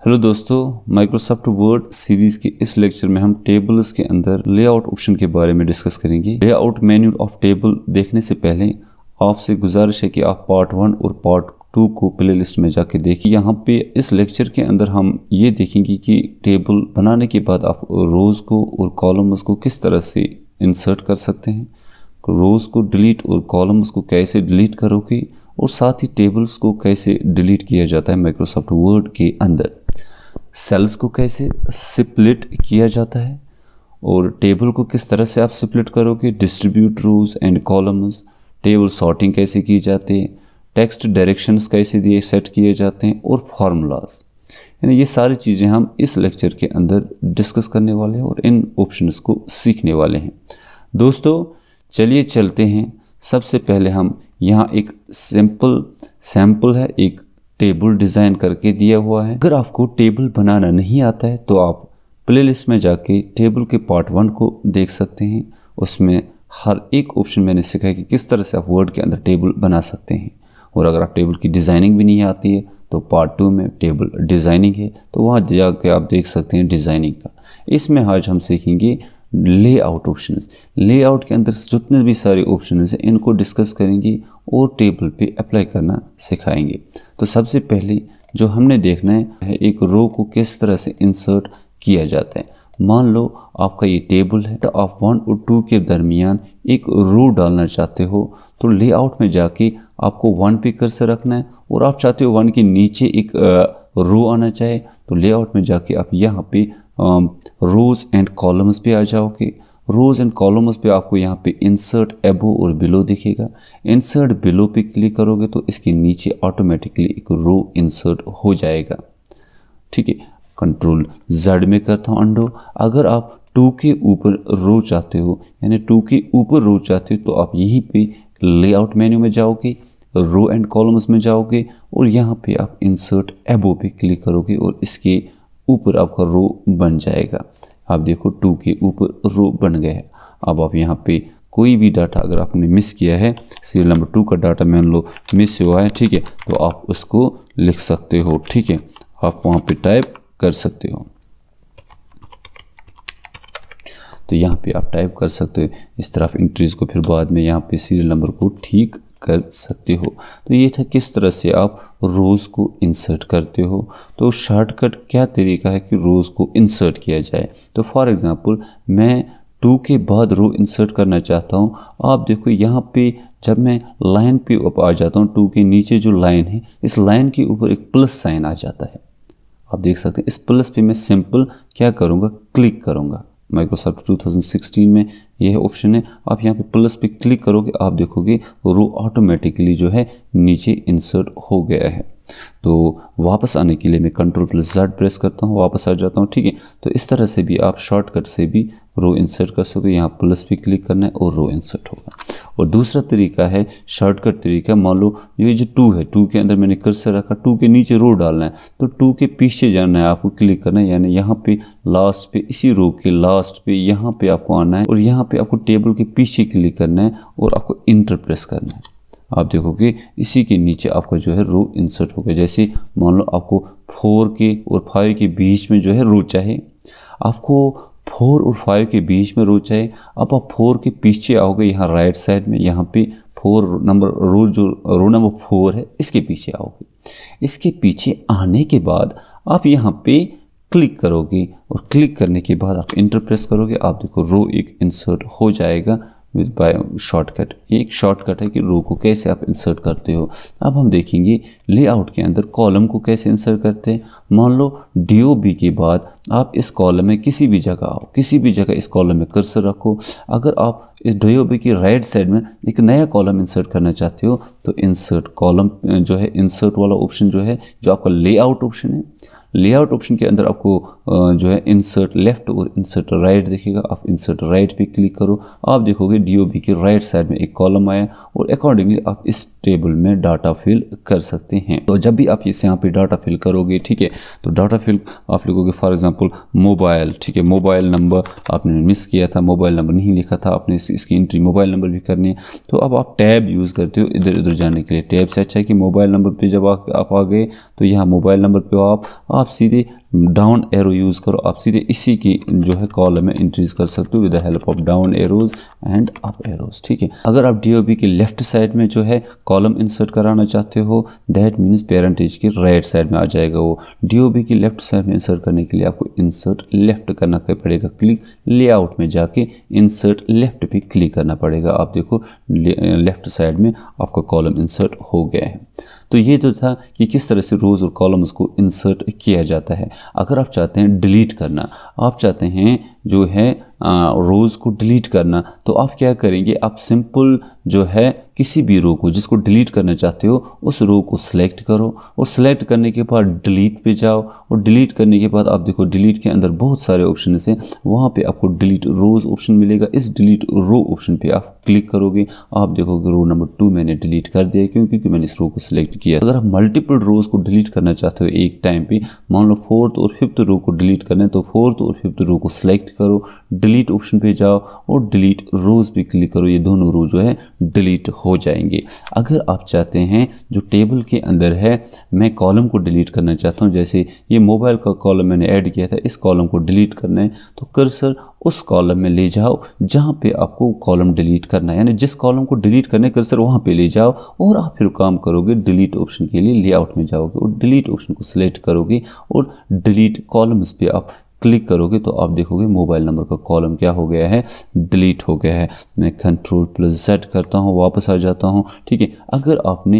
Hello दोस्तों, Microsoft word series के इस लेक्चर में हम टेबल्स के अंदर लेआउट ऑप्शन के बारे में डिस्कस करेंगे। लेआउट मेन्यू ऑफ टेबल देखने से पहले आपसे गुजारिश है कि आप पार्ट 1 और पार्ट 2 को प्लेलिस्ट में जाके देखिए। यहाँ पे इस लेक्चर के अंदर हम ये देखेंगे कि टेबल बनाने के बाद आप रोज़ को और कॉलम्स को किस तरह से इंसर्ट कर सकते हैं, रोज़ को डिलीट और कॉलम्स को कैसे डिलीट करोगे, और साथ ही टेबल्स को कैसे डिलीट किया जाता है माइक्रोसॉफ्ट वर्ड के अंदर, सेल्स को कैसे स्प्लिट किया जाता है और टेबल को किस तरह से आप स्प्लिट करोगे, distribute rows and columns, table sorting कैसे की जाती है, टेक्स्ट डायरेक्शंस कैसे दिए सेट किए जाते हैं, और फार्मूलाज। यानी ये सारी चीज़ें हम इस लेक्चर के अंदर डिस्कस करने वाले हैं और इन ऑप्शंस को सीखने वाले हैं। दोस्तों चलिए चलते हैं। सबसे पहले हम यहाँ एक सिंपल सैम्पल है, एक टेबल डिज़ाइन करके दिया हुआ है। अगर आपको टेबल बनाना नहीं आता है तो आप प्लेलिस्ट में जाके टेबल के पार्ट 1 को देख सकते हैं। उसमें हर एक ऑप्शन मैंने सिखाया कि किस तरह से आप वर्ड के अंदर टेबल बना सकते हैं। और अगर आप टेबल की डिज़ाइनिंग भी नहीं आती है तो पार्ट 2 में टेबल डिज़ाइनिंग है, तो वहाँ जाके आप देख सकते हैं डिज़ाइनिंग का। इसमें आज हम सीखेंगे लेआउट ऑप्शंस। लेआउट के अंदर जितने भी सारे ऑप्शंस हैं इनको डिस्कस करेंगे और टेबल पे अप्लाई करना सिखाएंगे। तो सबसे पहले जो हमने देखना है एक रो को किस तरह से इंसर्ट किया जाता है। मान लो आपका ये टेबल है, तो आप 1 और 2 के दरमियान एक रो डालना चाहते हो, तो लेआउट में जाके आपको 1 पे कर्सर रखना है, और आप चाहते हो 1 के नीचे एक रो आना चाहे तो लेआउट में जाके आप यहाँ पे रोज एंड कॉलम्स पे आ जाओगे। रोज एंड कॉलम्स पे आपको यहाँ पे इंसर्ट एबो और बिलो दिखेगा। इंसर्ट बिलो पे क्लिक करोगे तो इसके नीचे ऑटोमेटिकली एक रो इंसर्ट हो जाएगा। ठीक है, कंट्रोल Z में करता हूँ अंडो। अगर आप 2 के ऊपर रो चाहते हो, यानी 2 के ऊपर रो चाहते हो, तो आप यहीं पे लेआउट मेन्यू में जाओगे, रो एंड कॉलम्स में जाओगे और यहाँ पे आप इंसर्ट एबो पे क्लिक करोगे और इसके ऊपर आपका रो बन जाएगा। आप देखो 2 के ऊपर रो बन गया है। अब आप यहाँ पे कोई भी डाटा अगर आपने मिस किया है, सीरियल नंबर 2 का डाटा मान लो मिस हुआ है, ठीक है, तो आप उसको लिख सकते हो। ठीक है, आप वहाँ पे टाइप कर सकते हो। तो यहाँ पे आप टाइप कर सकते हो। इस तरह इंट्रीज को फिर बाद में यहाँ पे सीरियल नंबर को ठीक कर सकते हो। तो ये था किस तरह से आप रोज़ को इंसर्ट करते हो। तो शॉर्टकट क्या तरीका है कि रोज़ को इंसर्ट किया जाए। तो फॉर एग्जांपल मैं 2 के बाद रो इंसर्ट करना चाहता हूँ। आप देखो यहाँ पे जब मैं लाइन पे आ जाता हूँ, 2 के नीचे जो लाइन है, इस लाइन के ऊपर एक प्लस साइन आ जाता है। आप देख सकते हैं इस प्लस पे मैं सिंपल क्या करूँगा, क्लिक करूँगा। माइक्रोसॉफ्ट 2016 में यह ऑप्शन है। आप यहाँ पे प्लस पे क्लिक करोगे, आप देखोगे रो ऑटोमेटिकली जो है नीचे इंसर्ट हो गया है। तो वापस आने के लिए मैं कंट्रोल+Z प्रेस करता हूँ, वापस आ जाता हूँ। ठीक है, तो इस तरह से भी आप शॉर्टकट से भी रो इंसर्ट कर सकते हो। यहाँ प्लस पे क्लिक करना है और रो इंसर्ट होगा। और दूसरा तरीका है शॉर्टकट तरीका, मान लो ये जो 2 है, 2 के अंदर मैंने कर्सर रखा, 2 के नीचे रो डालना है, तो 2 के पीछे जाना है, आपको क्लिक करना है, यानी यहाँ पे लास्ट पे, इसी रो के लास्ट पे यहाँ पे आपको आना है और यहाँ पे आपको टेबल के पीछे क्लिक करना है और आपको इंटर प्रेस करना है। आप देखोगे इसी के नीचे आपका जो है रो इंसर्ट हो गया। जैसे मान लो आपको 4 के और 5 के बीच में जो है रो चाहे, आपको 4 और 5 के बीच में रो चाहे, अब आप 4 के पीछे आओगे, यहाँ राइट साइड में यहाँ पे 4 नंबर रो, जो रो नंबर 4 है, इसके पीछे आओगे। इसके पीछे आने के बाद आप यहाँ पे क्लिक करोगे और क्लिक करने के बाद आप इंटर प्रेस करोगे। आप देखो रो एक इंसर्ट हो जाएगा विद बाय शॉर्टकट। एक शॉर्टकट है कि रो को कैसे आप इंसर्ट करते हो। अब हम देखेंगे लेआउट के अंदर कॉलम को कैसे इंसर्ट करते हैं। मान लो DOB के बाद आप इस कॉलम में किसी भी जगह आओ, किसी भी जगह इस कॉलम में कर्सर रखो। अगर आप इस DOB की राइट साइड में एक नया कॉलम इंसर्ट करना चाहते हो तो इंसर्ट कॉलम जो है, इंसर्ट वाला ऑप्शन जो है, जो आपका लेआउट ऑप्शन है, लेआउट ऑप्शन के अंदर आपको जो है इंसर्ट लेफ्ट और इंसर्ट राइट दिखेगा। आप इंसर्ट राइट पे क्लिक करो, आप देखोगे DOB के राइट साइड में एक कॉलम आया और अकॉर्डिंगली आप इस टेबल में डाटा फिल कर सकते हैं। तो जब भी आप इस यहाँ पे डाटा फिल करोगे, ठीक है, तो डाटा फिल आप लिखोगे फॉर एग्जांपल मोबाइल, ठीक है, मोबाइल नंबर आपने मिस किया था, मोबाइल नंबर नहीं लिखा था आपने, इसकी एंट्री मोबाइल नंबर भी करनी है। तो अब आप टैब यूज़ करते हो इधर उधर जाने के लिए। टैब से अच्छा है कि मोबाइल नंबर पे जब आप आ गए तो यहाँ मोबाइल नंबर पे आप सीधे डाउन एरो यूज़ करो, आप सीधे इसी की जो है कॉलम में इंक्रीज कर सकते हो with the help of down arrows and up arrows, ठीक है। अगर आप डीओबी के लेफ्ट साइड में जो है कॉलम इंसर्ट कराना चाहते हो, दैट मीन्स पेरेंटेज के राइट साइड में आ जाएगा वो। डीओबी की लेफ्ट साइड में इंसर्ट करने के लिए आपको इंसर्ट लेफ्ट करना पड़ेगा, क्लिक लेआउट में जाके इंसर्ट लेफ्ट पे क्लिक करना पड़ेगा। आप देखो लेफ्ट साइड में आपका कॉलम इंसर्ट हो गया है। तो ये तो था कि किस तरह से रोज़ और कॉलम्स को इंसर्ट किया जाता है। अगर आप चाहते हैं डिलीट करना, आप चाहते हैं जो है रोज़ को डिलीट करना, तो आप क्या करेंगे, आप सिंपल जो है किसी भी रो को जिसको डिलीट करना चाहते हो उस रो को सिलेक्ट करो, और सिलेक्ट करने के बाद डिलीट पे जाओ, और डिलीट करने के बाद आप देखो डिलीट के अंदर बहुत सारे ऑप्शन हैं, वहाँ पे आपको डिलीट रोज़ ऑप्शन मिलेगा। इस डिलीट रो ऑप्शन पे आप क्लिक करोगे, आप देखोगे रो नंबर 2 मैंने डिलीट कर दिया क्योंकि मैंने इस रो को सिलेक्ट किया। अगर आप मल्टीपल रोज़ को डिलीट करना चाहते हो एक टाइम पे, मान लो 4th और 5th रो को डिलीट करना है, तो 4th और 5th रो को सिलेक्ट करो, डिलीट ऑप्शन पे जाओ और डिलीट रोज़ पे क्लिक करो, ये दोनों रो जो है डिलीट हो जाएंगे। अगर आप चाहते हैं जो टेबल के अंदर है मैं कॉलम को डिलीट करना चाहता हूँ, जैसे ये मोबाइल का कॉलम मैंने ऐड किया था, इस कॉलम को डिलीट करना है, तो कर्सर उस कॉलम में ले जाओ जहाँ पे आपको कॉलम डिलीट करना है, यानी जिस कॉलम को डिलीट करना है कर्सर वहाँ पे ले जाओ, और आप फिर काम करोगे डिलीट ऑप्शन के लिए लेआउट में जाओगे और डिलीट ऑप्शन को सिलेक्ट करोगे और डिलीट कॉलम्स पे आप क्लिक करोगे, तो आप देखोगे मोबाइल नंबर का कॉलम क्या हो गया है, डिलीट हो गया है। मैं Ctrl+Z करता हूँ, वापस आ जाता हूँ, ठीक है। अगर आपने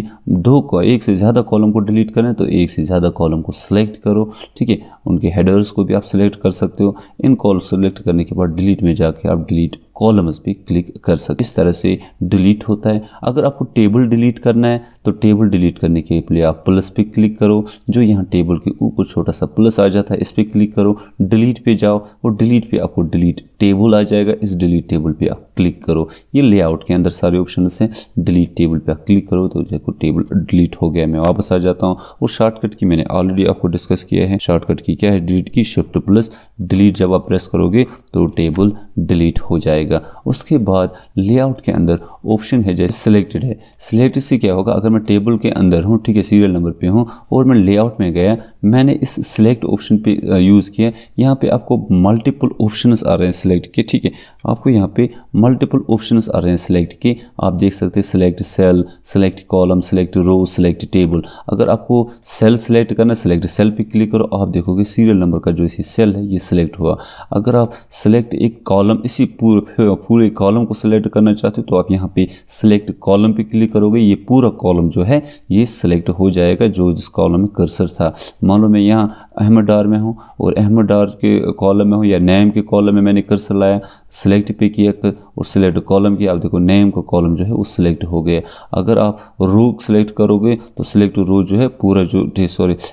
एक से ज़्यादा कॉलम को डिलीट करना है तो एक से ज़्यादा कॉलम को सिलेक्ट करो, ठीक है। उनके हेडर्स को भी आप सिलेक्ट कर सकते हो। इन कॉल सेलेक्ट करने के बाद डिलीट में जाके आप डिलीट कॉलम्स पे क्लिक कर सकते। इस तरह से डिलीट होता है। अगर आपको टेबल डिलीट करना है तो टेबल डिलीट करने के लिए आप प्लस पे क्लिक करो, जो यहाँ टेबल के ऊपर छोटा सा प्लस आ जाता है, इस पर क्लिक करो, डिलीट पे जाओ और डिलीट पे आपको डिलीट टेबल आ जाएगा, इस डिलीट टेबल पे आप क्लिक करो। ये लेआउट के अंदर सारे ऑप्शन हैं, डिलीट टेबल पे आप क्लिक करो तो देखो टेबल डिलीट हो गया। मैं वापस आ जाता हूँ और शॉर्टकट की मैंने ऑलरेडी आपको डिस्कस किया है। शॉर्टकट की क्या है, डिलीट की, शिफ्ट प्लस डिलीट जब आप प्रेस करोगे तो टेबल डिलीट हो जाएगा। उसके बाद लेआउट के अंदर ऑप्शन है जैसे सिलेक्टेड है। सिलेक्टेड से क्या होगा, अगर मैं टेबल के अंदर हूँ, ठीक है, सीरियल नंबर पे हूँ और मैं लेआउट में गया, मैंने इस सिलेक्ट ऑप्शन पे यूज़ किया, यहाँ पे आपको मल्टीपल ऑप्शंस आ रहे हैं सिलेक्ट के, ठीक है, आपको यहाँ पे मल्टीपल ऑप्शंस आ रहे हैं सिलेक्ट के। आप देख सकते हैं select cell, select column, select row, select table. अगर आपको सेल सिलेक्ट करना है, सिलेक्ट सेल पे क्लिक करो, आप देखोगे सीरियल नंबर का जो इसी सेल है ये सिलेक्ट हुआ। अगर आप सिलेक्ट एक कॉलम, इसी पूरे कॉलम को सिलेक्ट करना चाहते हो तो आप यहाँ पे सिलेक्ट कॉलम पे क्लिक करोगे, ये पूरा कॉलम जो है ये सिलेक्ट हो जाएगा जो जिस कॉलम में कर्सर था। मान लो मैं यहाँ अहमद डार में हूँ और अहमद डार के कॉलम में हूँ या नेम के कॉलम में मैंने कर्सर लाया, सिलेक्ट पे किया और सिलेक्ट कॉलम किया, आप देखो नेम का कॉलम जो है वो सिलेक्ट हो गया। अगर आप रो सिलेक्ट करोगे तो सिलेक्ट रो जो है पूरा जो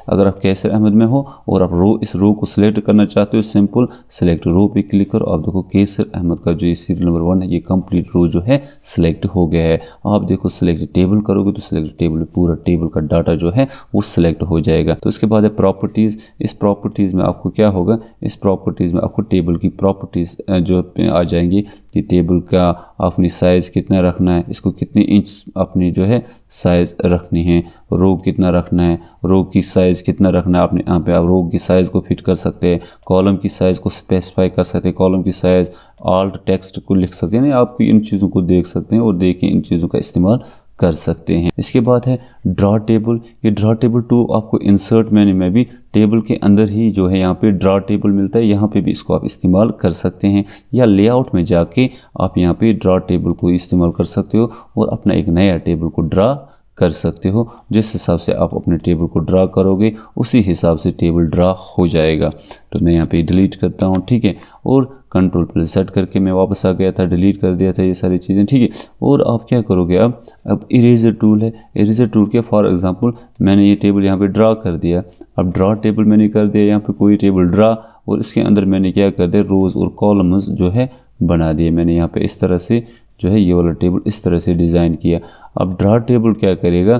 अगर आप कैसर अहमद में हो और आप इस रो को सिलेक्ट करना चाहते हो, सिंपल सिलेक्ट रो पे क्लिक करो, आप देखो कैसर अहमद का जो सीरियल नंबर 1 है ये कंप्लीट रो जो है सिलेक्ट हो गया है। आप देखो सिलेक्ट टेबल करोगे तो सिलेक्ट टेबल पूरा टेबल का डाटा जो है वो सिलेक्ट हो जाएगा। तो इसके बाद है प्रॉपर्टीज़। इस प्रॉपर्टीज़ में आपको क्या होगा, इस प्रॉपर्टीज़ में आपको टेबल की प्रॉपर्टीज़ जो आ जाएंगी कि टेबल का अपनी साइज़ कितना रखना है, इसको कितने इंच अपनी जो है साइज़ रखनी है, रो कितना रखना है, रो की साइज़ कितना रखना है, आपने यहाँ पे आप रो की साइज़ को फिट कर सकते हैं, कॉलम की साइज़ को स्पेसिफाई कर सकते हैं, कॉलम की साइज़ ऑल्ट टेक्स्ट को लिख सकते हैं, यानी आप इन चीज़ों को देख सकते हैं और देख के इन चीज़ों का इस्तेमाल कर सकते हैं। इसके बाद है ड्रॉ टेबल। ये ड्रॉ टेबल टू आपको इंसर्ट मेन्यू में भी टेबल के अंदर ही जो है यहाँ पे ड्रॉ टेबल मिलता है, यहाँ पे भी इसको आप इस्तेमाल कर सकते हैं, या लेआउट में जाके आप यहाँ पे ड्रॉ टेबल को इस्तेमाल कर सकते हो और अपना एक नया टेबल को ड्रॉ कर सकते हो। जिस हिसाब से आप अपने टेबल को ड्रा करोगे उसी हिसाब से टेबल ड्रा हो जाएगा। तो मैं यहाँ पे डिलीट करता हूँ, ठीक है, और Ctrl+Z करके मैं वापस आ गया था, डिलीट कर दिया था ये सारी चीज़ें, ठीक है। और आप क्या करोगे, अब इरेजर टूल है, इरेजर टूल के फॉर एग्जांपल मैंने ये टेबल यहाँ पे ड्रा कर दिया। अब ड्रा टेबल मैंने कर दिया, यहाँ पे कोई टेबल ड्रा, और इसके अंदर मैंने क्या कर दिया, रोज़ और कॉलम्स जो है बना दिए। मैंने यहाँ पे इस तरह से जो है ये वाला टेबल इस तरह से डिज़ाइन किया। अब ड्रा टेबल क्या करेगा,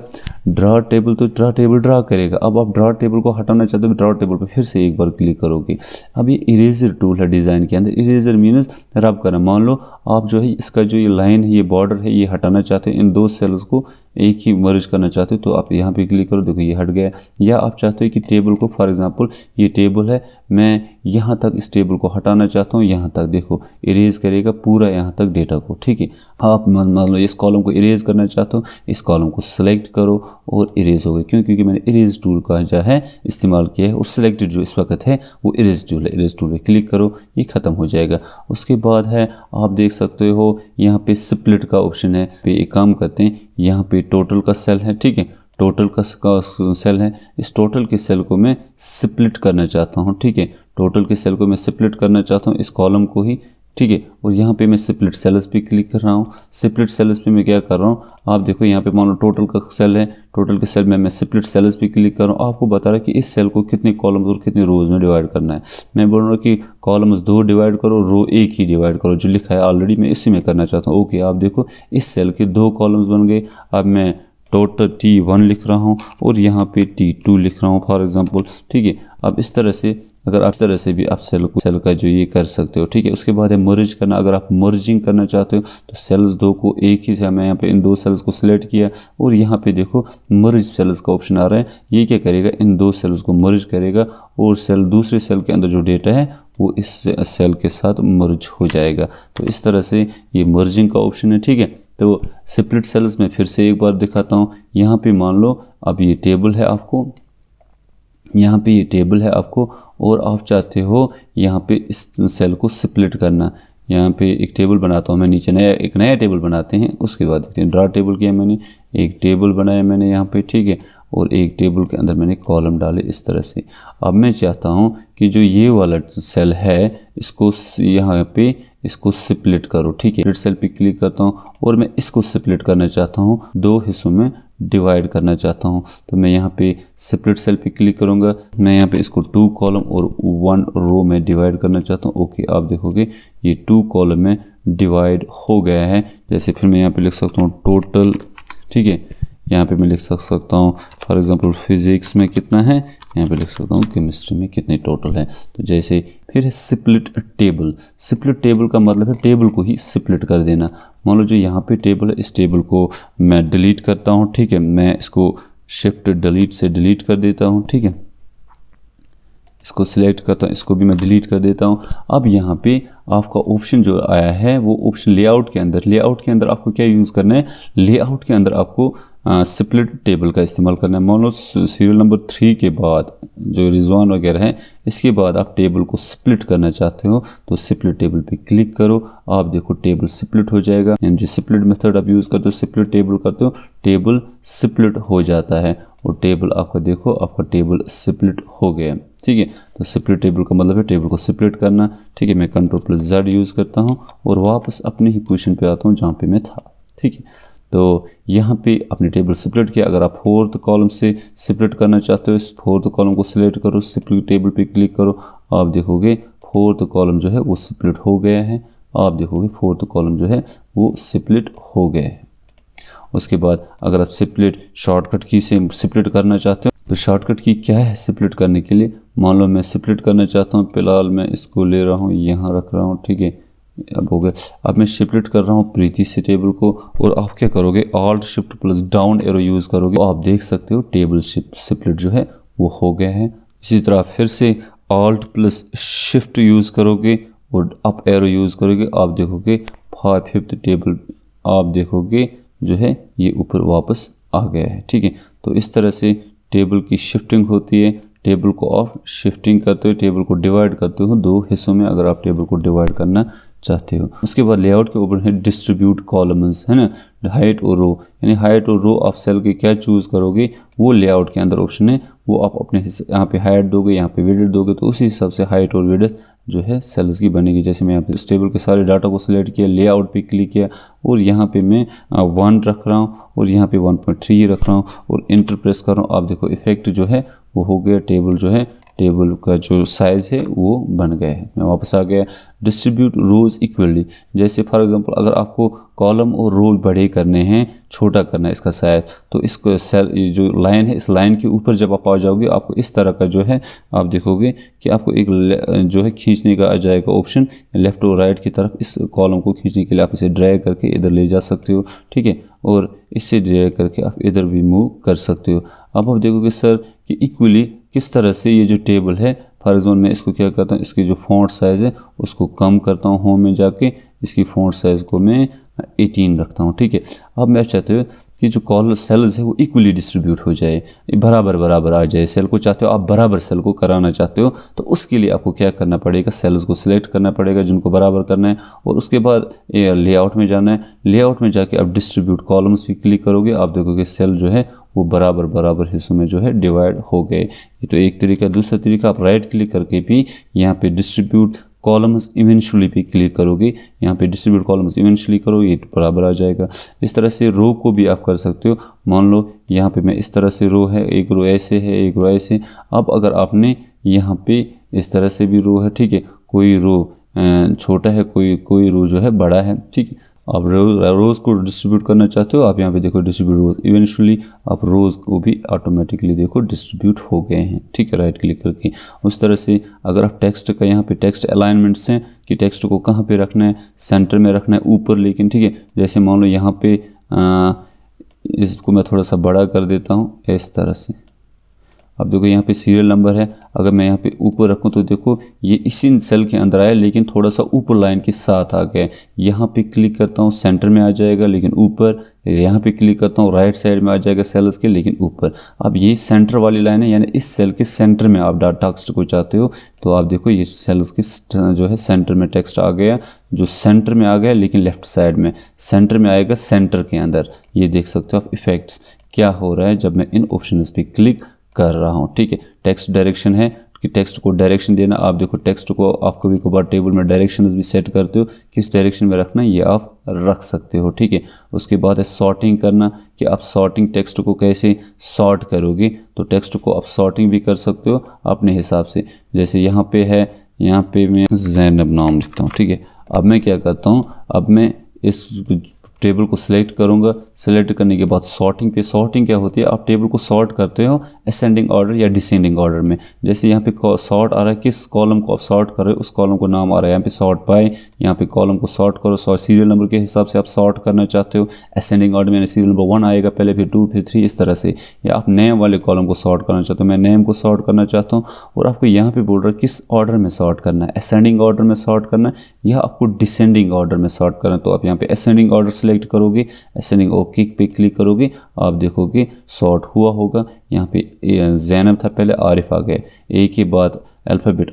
ड्रा टेबल तो ड्रा टेबल ड्रा करेगा। अब आप ड्रा टेबल को हटाना चाहते हो, ड्रा टेबल पर फिर से एक बार क्लिक करोगे। अब ये इरेजर टूल है डिज़ाइन के अंदर। इरेजर मीन्स रब करना। मान लो आप जो है इसका जो ये लाइन है, ये बॉर्डर है, ये हटाना चाहते हो, इन दो सेल्स को एक ही मर्ज करना चाहते हो, तो आप यहाँ पे क्लिक करो, देखो ये हट गया। या आप चाहते हो कि टेबल को, फॉर एग्जांपल ये टेबल है, मैं यहाँ तक इस टेबल को हटाना चाहता हूँ, यहाँ तक देखो इरेज करेगा पूरा यहाँ तक डेटा को, ठीक है। आप मान लो इस कॉलम को इरेज करना चाहते हो, इस कॉलम को सेलेक्ट करो और इरेज हो गए। क्यों? क्योंकि मैंने इरेज टूल का जो है इस्तेमाल किया है और सिलेक्टेड जो इस वक्त है वो इरेज टूल है। इरेज टूल पे क्लिक करो, ये ख़त्म हो जाएगा। उसके बाद है आप देख सकते हो यहाँ पे स्प्लिट का ऑप्शन है। पे एक काम करते हैं, यहाँ पे टोटल का सेल है, ठीक है, टोटल का सेल है। इस टोटल के सेल को मैं स्प्लिट करना चाहता हूँ, ठीक है, टोटल के सेल को मैं स्प्लिट करना चाहता हूँ, इस कॉलम को ही, ठीक है। और यहाँ पे मैं स्प्लिट सेल्स पे क्लिक कर रहा हूँ। स्प्लिट सेल्स पे मैं क्या कर रहा हूँ, आप देखो यहाँ पे मान लो टोटल का सेल है, टोटल के सेल में मैं स्प्लिट सेल्स पे क्लिक कर रहा हूँ। आपको बता रहा है कि इस सेल को कितने कॉलम्स और कितने रोज में डिवाइड करना है। मैं बोल रहा हूँ कि कॉलम्स 2 डिवाइड करो, रो 1 ही डिवाइड करो, जो लिखा है ऑलरेडी मैं इसी में करना चाहता हूँ। ओके, आप देखो इस सेल के 2 कॉलम्स बन गए। अब मैं टोटल T1 लिख रहा हूँ और यहाँ पे T2 लिख रहा हूँ फॉर एग्जांपल, ठीक है। अब इस तरह से अगर आप इस तरह से भी आप सेल का जो ये कर सकते हो, ठीक है। उसके बाद है मर्ज करना। अगर आप मर्जिंग करना चाहते हो तो सेल्स 2 को एक ही से, मैं यहाँ पे इन 2 सेल्स को सिलेक्ट किया और यहाँ पे देखो मर्ज सेल्स का ऑप्शन आ रहा है। ये क्या करेगा, इन 2 सेल्स को मर्ज करेगा और सेल दूसरे सेल के अंदर जो डेटा है वो इस सेल के साथ मर्ज हो जाएगा। तो इस तरह से ये मर्जिंग का ऑप्शन है, ठीक है। तो स्प्लिट सेल्स में फिर से एक बार दिखाता हूँ। यहाँ पे मान लो अब ये टेबल है आपको, यहाँ पे ये टेबल है आपको और आप चाहते हो यहाँ पे इस सेल को स्प्लिट करना। यहाँ पे एक टेबल बनाता हूँ मैं, नीचे एक नया टेबल बनाते हैं। उसके बाद देखते हैं, ड्रा टेबल किया मैंने, एक टेबल बनाया मैंने यहाँ पे, ठीक है, और एक टेबल के अंदर मैंने कॉलम डाले इस तरह से। अब मैं चाहता हूँ कि जो ये वाला सेल है इसको यहाँ पे इसको स्प्लिट करो, ठीक है। स्प्लिट सेल पे क्लिक करता हूँ और मैं इसको स्प्लिट करना चाहता हूँ, 2 हिस्सों में डिवाइड करना चाहता हूँ। तो मैं यहाँ पे स्प्लिट सेल पे क्लिक करूँगा। मैं यहाँ पे इसको 2 कॉलम और 1 रो में डिवाइड करना चाहता हूँ। ओके, आप देखोगे ये 2 कॉलम में डिवाइड हो गया है। जैसे फिर मैं यहाँ पे लिख सकता हूँ टोटल, ठीक है। यहाँ पे मैं लिख सकता हूँ फॉर एग्जांपल फिजिक्स में कितना है, यहाँ पे लिख सकता हूँ केमिस्ट्री में कितने टोटल है। तो जैसे फिर है स्प्लिट टेबल। स्प्लिट टेबल का मतलब है टेबल को ही स्प्लिट कर देना। मान लो जो यहाँ पे टेबल है, इस टेबल को मैं डिलीट करता हूँ, ठीक है। मैं इसको शिफ्ट डिलीट से डिलीट कर देता हूँ, ठीक है। इसको सिलेक्ट करता हूँ, इसको भी मैं डिलीट कर देता हूँ। अब यहाँ पे आपका ऑप्शन जो आया है वो ऑप्शन लेआउट के अंदर, लेआउट के अंदर आपको क्या यूज़ करना है, लेआउट के अंदर आपको स्प्लिट टेबल का इस्तेमाल करना है। मान लो सीरियल नंबर 3 के बाद जो रिजवान वगैरह है, इसके बाद आप टेबल को स्प्लिट करना चाहते हो तो स्प्लिट टेबल पे क्लिक करो। आप देखो टेबल स्प्लिट हो जाएगा। यानी जो स्प्लिट मेथड आप यूज़ करते हो, स्प्लिट टेबल करते हो, टेबल स्प्लिट हो जाता है और टेबल आपका देखो आपका टेबल स्प्लिट हो गया, ठीक है। तो स्प्लिट टेबल का मतलब है टेबल को स्प्लिट करना, ठीक है। मैं Ctrl+Z यूज़ करता हूँ और वापस अपने ही पोजीशन पे आता हूँ जहाँ पे मैं था, ठीक है। तो यहाँ पे अपने टेबल स्प्लिट किया। अगर आप 4th कॉलम से स्प्लिट करना चाहते हो, इस 4th कॉलम को सिलेक्ट करो, स्प्लिट टेबल पे क्लिक करो। आप देखोगे 4th कॉलम जो है वो स्प्लिट हो गया है। आप देखोगे 4th कॉलम जो है वो स्प्लिट हो गया है। उसके बाद अगर आप स्प्लिट शॉर्टकट की से स्प्लिट करना चाहते हो तो शॉर्टकट की क्या है स्प्लिट करने के लिए। मान लो मैं स्प्लिट करना चाहता हूँ, फिलहाल मैं इसको ले रहा हूँ, यहाँ रख रहा हूँ, ठीक है। अब हो गया। अब मैं स्प्लिट कर रहा हूँ प्रीति से टेबल को और आप क्या करोगे, Alt+Shift+Down एरो यूज़ करोगे। आप देख सकते हो टेबल स्प्लिट जो है वो हो गया है। इसी तरह फिर से Alt+Shift यूज़ करोगे और अप एरो यूज़ करोगे। आप देखोगे 5th टेबल आप देखोगे जो है ये ऊपर वापस आ गया है, ठीक है। तो इस तरह से टेबल की शिफ्टिंग होती है। टेबल को आप शिफ्टिंग करते हो, टेबल को डिवाइड करते हो 2 हिस्सों में अगर आप टेबल को डिवाइड करना चाहते हो। उसके बाद लेआउट के ऊपर है डिस्ट्रीब्यूट कॉलम्स, है ना, हाइट और रो। यानी हाइट और रो आप सेल के क्या चूज़ करोगे वो लेआउट के अंदर ऑप्शन है। वो आप अपने यहाँ पे हाइट दोगे, यहाँ पे विड्थ दोगे, तो उसी हिसाब से हाइट और विड्थ जो है सेल्स की बनेगी। जैसे मैं यहाँ पे इस टेबल के सारे डाटा को सिलेक्ट किया, लेआउट पे क्लिक किया और यहाँ पे मैं 1 रख रहा हूँ और यहाँ पे 1.3 रख रहा हूँ और इंटर प्रेस कर रहा हूँ। आप देखो इफेक्ट जो है वो हो गया, टेबल जो है टेबल का जो साइज़ है वो बन गया है। मैं वापस आ गया। डिस्ट्रीब्यूट रोज़ इक्वली, जैसे फॉर एग्जांपल अगर आपको कॉलम और रो बड़े करने हैं, छोटा करना है इसका साइज, तो इसको सेल जो लाइन है, इस लाइन के ऊपर जब आप आ जाओगे आपको इस तरह का जो है आप देखोगे कि आपको एक जो है खींचने का आ जाएगा ऑप्शन लेफ़्ट और राइट की तरफ। इस कॉलम को खींचने के लिए आप इसे ड्रैग करके इधर ले जा सकते हो, ठीक है, और इससे ड्रैग करके आप इधर भी मूव कर सकते हो। अब आप देखोगे सर कि इक्वली किस तरह से ये जो टेबल है, फॉर एग्जाम्पल मैं इसको क्या करता हूँ, इसकी जो फॉन्ट साइज़ है उसको कम करता हूँ, होम में जाके इसकी फॉन्ट साइज़ को मैं 18 रखता हूँ, ठीक है। अब मैं चाहते हो कि जो कॉलम सेल्स है वो इक्वली डिस्ट्रीब्यूट हो जाए, बराबर बराबर आ जाए। सेल को चाहते हो आप बराबर सेल को कराना चाहते हो, तो उसके लिए आपको क्या करना पड़ेगा, सेल्स को सिलेक्ट करना पड़ेगा जिनको बराबर करना है, और उसके बाद लेआउट में जाना है। लेआउट में जाके आप डिस्ट्रीब्यूट कॉलम्स भी क्लिक करोगे, आप देखोगे सेल जो है वो बराबर बराबर हिस्सों में जो है डिवाइड हो गए। ये तो एक तरीका। दूसरा तरीका, आप राइट क्लिक करके भी यहाँ पे डिस्ट्रीब्यूट कॉलम्स इवेंचुअली पे क्लिक करोगे, यहाँ पे डिस्ट्रीब्यूट कॉलम्स इवेंचुअली करोगे, ये बराबर आ जाएगा। इस तरह से रो को भी आप कर सकते हो। मान लो यहाँ पे मैं इस तरह से रो है, एक रो ऐसे है, एक रो ऐसे। अब अगर आपने यहाँ पे इस तरह से भी रो है, ठीक है, कोई रो छोटा है, कोई रो जो है बड़ा है, ठीक है। आप रोज़ को डिस्ट्रीब्यूट करना चाहते हो, आप यहाँ पे देखो डिस्ट्रीब्यूट रोज, इवेंचुअली आप रोज़ को भी ऑटोमेटिकली देखो डिस्ट्रीब्यूट हो गए हैं, ठीक है, राइट क्लिक करके। उस तरह से अगर आप टेक्स्ट का यहाँ पे टेक्स्ट अलाइनमेंट्स हैं कि टेक्स्ट को कहाँ पे रखना है, सेंटर में रखना है, ऊपर, लेकिन ठीक है, जैसे मान लो यहाँ पे इसको मैं थोड़ा सा बड़ा कर देता हूँ इस तरह से। अब देखो यहाँ पे सीरियल नंबर है, अगर मैं यहाँ पे ऊपर रखूँ तो देखो ये इसी सेल के अंदर आया, लेकिन थोड़ा सा ऊपर लाइन के साथ आ गया। यहाँ पे क्लिक करता हूँ सेंटर में आ जाएगा लेकिन ऊपर, यहाँ पे क्लिक करता हूँ राइट साइड में आ जाएगा सेल्स के लेकिन ऊपर। अब ये सेंटर वाली लाइन है, यानी इस सेल के सेंटर में आप डाटा टेक्स्ट को चाहते हो, तो आप देखो ये सेल्स के जो है सेंटर में टेक्स्ट आ गया, जो सेंटर में आ गया लेकिन लेफ्ट साइड में, सेंटर में आएगा सेंटर के अंदर। ये देख सकते हो आप इफेक्ट्स क्या हो रहा है जब मैं इन ऑप्शंस पे क्लिक कर रहा हूँ, ठीक है। टेक्स्ट डायरेक्शन है कि टेक्स्ट को डायरेक्शन देना, आप देखो टेक्स्ट को आप कभी कभार टेबल में डायरेक्शंस भी सेट करते हो, किस डायरेक्शन में रखना है ये आप रख सकते हो, ठीक है। उसके बाद है सॉर्टिंग करना, कि आप सॉर्टिंग टेक्स्ट को कैसे सॉर्ट करोगे, तो टेक्स्ट को आप सॉर्टिंग भी कर सकते हो अपने हिसाब से। जैसे यहाँ पे है, यहाँ पे मैं ज़ैनब नाम लिखता हूँ, ठीक है। अब मैं क्या करता हूँ, अब मैं इस टेबल को सिलेक्ट करूंगा। सिलेक्ट करने के बाद सॉर्टिंग पे, सॉर्टिंग क्या होती है, आप टेबल को सॉर्ट करते हो असेंडिंग ऑर्डर या डिसेंडिंग ऑर्डर में। जैसे यहाँ पे सॉर्ट आ रहा है, किस कॉलम को आप सॉर्ट कर रहे हो उस कॉलम को नाम आ रहा है, यहाँ पे सॉर्ट बाय, यहाँ पे कॉलम को सॉर्ट करो, सीरियल नंबर के हिसाब से आप सॉर्ट करना चाहते हो। असेंडिंग ऑर्डर में सीरियल नंबर 1 आएगा पहले, फिर 2, फिर 3, इस तरह से। या आप नेम वाले कॉलम को सॉर्ट करना चाहते हो, मैं नेम को सॉर्ट करना चाहता हूँ, और आपको यहाँ पे बोल रहा है किस ऑर्डर में सॉर्ट करना है, असेंडिंग ऑर्डर में सॉर्ट करना है या आपको डिसेंडिंग ऑर्डर में सॉर्ट करना है। तो आप यहाँ पे असेंडिंग ऑर्डर सेलेक्ट करोगे, असेंडिंग ओके पे क्लिक करोगे, आप देखोगे सॉर्ट हुआ होगा। यहाँ पे ज़ैनब था पहले, आरिफ आ गए, ए के बाद अल्फ़ाबेट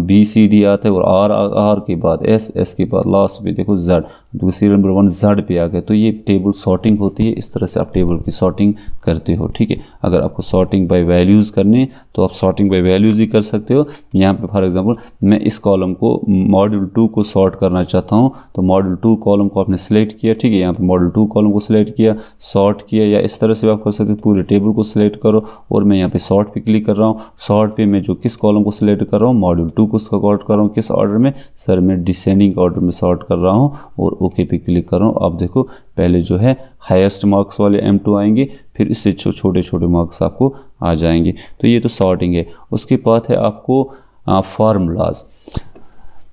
BCD आता है, और R के बाद S के बाद लास्ट पे देखो Z, तो सीरियल नंबर 1 Z पे आ गया। तो ये टेबल सॉर्टिंग होती है, इस तरह से आप टेबल की सॉर्टिंग करते हो, ठीक है। अगर आपको सॉर्टिंग बाय वैल्यूज़ करनी तो आप सॉर्टिंग बाय वैल्यूज़ ही कर सकते हो। यहाँ पे फॉर एग्जांपल मैं इस कॉलम को मॉड्यूल 2 को सॉर्ट करना चाहता हूँ, तो मॉड्यूल 2 कॉलम को आपने सेलेक्ट किया, ठीक है। यहाँ पे मॉड्यूल 2 कॉलम को सिलेक्ट किया, सॉर्ट किया, या इस तरह से आप कर सकते हो, पूरे टेबल को सिलेक्ट करो, और मैं यहाँ पे सॉर्ट पे क्लिक कर रहा हूँ। सॉर्ट पे मैं जो किस कॉलम को सिलेक्ट कर रहा हूँ, मॉड्यूल 2 को सॉर्ट कर रहा हूँ, किस ऑर्डर में, सर मैं डिसेंडिंग ऑर्डर में सॉर्ट कर रहा हूँ, और ओके पे क्लिक कर रहा हूँ। आप देखो पहले जो है हाईएस्ट मार्क्स वाले M2 आएंगे, फिर इससे छोटे छोटे मार्क्स आपको आ जाएंगे। तो ये तो सॉर्टिंग है। उसके बाद है आपको फार्मूलाज।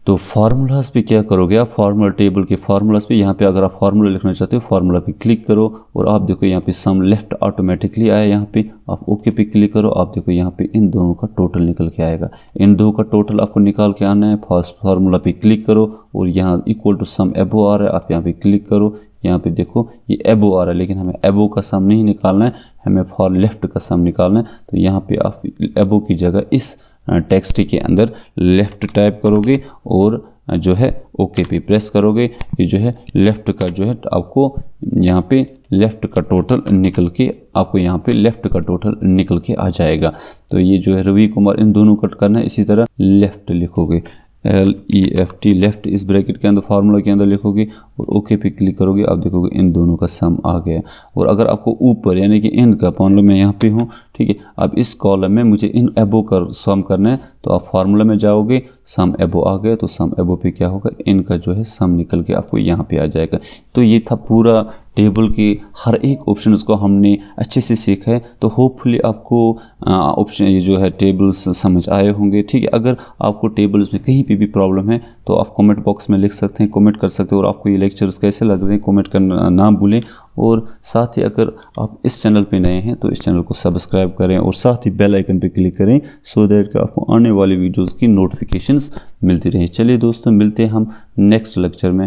तो फार्मूलाज पे क्या करोगे आप, फार्मूला टेबल के फार्मूलाज पे, यहाँ पे अगर आप फार्मूला लिखना चाहते हो फार्मूला पे क्लिक करो, और आप देखो यहाँ पे सम लेफ्ट ऑटोमेटिकली आया, यहाँ पे आप ओके पे क्लिक करो, आप देखो यहाँ पे इन दोनों का टोटल निकल के आएगा। इन दो का टोटल आपको निकाल के आना है। फर्स्ट फार्मूला पे क्लिक करो, और यहाँ इक्वल टू सम एबो आ रहा है, आप यहाँ पे क्लिक करो, यहाँ पे देखो ये एबो आ रहा है, लेकिन हमें एबो का सम नहीं निकालना है, हमें फॉर लेफ्ट का सम निकालना है। तो यहाँ पे आप एबो की जगह इस टेक्स्ट के अंदर लेफ्ट टाइप करोगे, और जो है ओके पे प्रेस करोगे, ये जो है लेफ़्ट का जो है आपको यहाँ पे लेफ़्ट का टोटल निकल के, आपको यहाँ पे लेफ़्ट का टोटल निकल के आ जाएगा। तो ये जो है रवि कुमार, इन दोनों कट करना है। इसी तरह लेफ़्ट लिखोगे, LEFT, लेफ्ट इस ब्रैकेट के अंदर फार्मूला के अंदर लिखोगे, और ओके पे क्लिक करोगे, आप देखोगे इन दोनों का सम आ गया। और अगर आपको ऊपर यानी कि इन का, मान लो मैं यहाँ पे हूँ, ठीक है। अब इस कॉलम में मुझे इन एबो का सम करना है, तो आप फार्मूला में जाओगे, सम एबो आ गया, तो सम एबो पे क्या होगा, इनका जो है सम निकल के आपको यहाँ पे आ जाएगा। तो ये था पूरा टेबल के हर एक ऑप्शन को हमने अच्छे से सीखा है। तो होपफुली आपको ऑप्शन ये जो है टेबल्स समझ आए होंगे, ठीक है। अगर आपको टेबल्स में कहीं पे भी प्रॉब्लम है तो आप कमेंट बॉक्स में लिख सकते हैं, कमेंट कर सकते हैं। और आपको ये लेक्चर्स कैसे लग रहे हैं कमेंट करना ना भूलें। और साथ ही अगर आप इस चैनल पे नए हैं तो इस चैनल को सब्सक्राइब करें और साथ ही बेल आइकन पे क्लिक करें, सो दैट कि आपको आने वाली वीडियोस की नोटिफिकेशंस मिलती रहे। चलिए दोस्तों, मिलते हैं हम नेक्स्ट लेक्चर में।